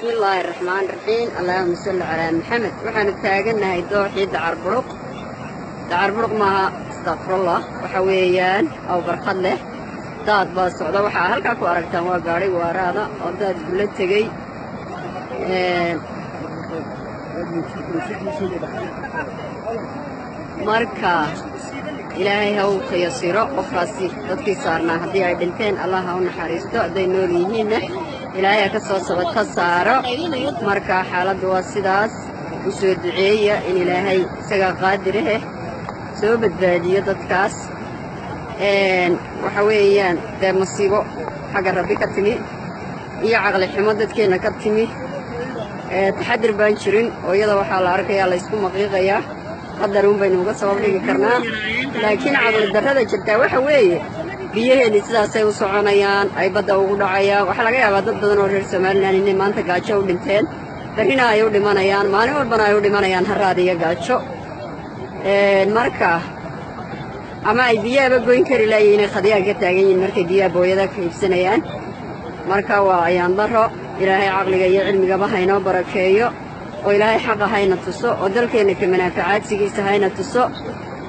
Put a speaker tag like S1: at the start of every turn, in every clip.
S1: بسم الله الرحمن الرحيم اللهم صل على محمد. وحنا تاجنا هيدوحي دعر برق ما استغفر الله وحويان أو برخد له داد باص وده وحا هلكا كو أركتان وقاري ورادا وداد بلد تجي marka ilaahay ha uu khayasiro qofkaasi dadkii saarnaa haddii ay dhinteen allah ha u naxariisto hadday nool yihiinna ilaahay ha ka soo sabata saaro marka xaaladdu waa sidaas u soo duceeya in ilaahay isagaa qaadirahe soo badbaadiyo dadkaas waxa weeyaan dee masiibo xagga rabbi ka timi iyo caqli xumo dadkeenna ka timi taxadir baan jirin oo iyada waxaa la arkayaa la isku maqiiqayaa qadar uun baynu uga sabab dhigi karnaa laakiin caqli darrada jirtaa waxa weeye biyaheenni sidaasay u soconayaan ay badda ugu dhacayaan waxaa laga yaabaa dad badan oo reer somalilan inay maanta gaajo u dhinteen berrina ay u dhimanayaan maalin walbana ay u dhimanayaan haraad iyo gaajo marka ama ay biyaaba goyn kari laayeen inay khadiyaan ka taagan yihiin markay biyaha booyada ka iibsanayaan marka waa ayaan darro ilaahay caqliga iyo cilmigaba haynoo barakeeyo oo ilaahay xaqa hayna tuso oo dalkeenna ka manaafacaadsigiisa hayna tuso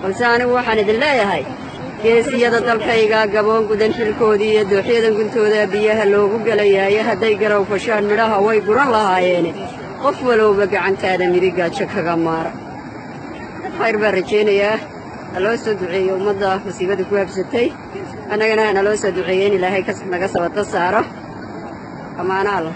S1: balse anigu waxaan idin leeyahay geesiyada dalkayga gaboon gudan xilkoodii iyo dooxyadan guntooda biyaha loogu gelayaayo hadday garow fashaan midhaha way guran lahaayeene qof walowba gacantaada midig gaajo kaga maara khayr baan rajaynayaa ha loo soo duceeyo ummadda masiibada ku habsatay annagana hana loo soo duceeyo in ilaahay naga sabata saaro amaana allah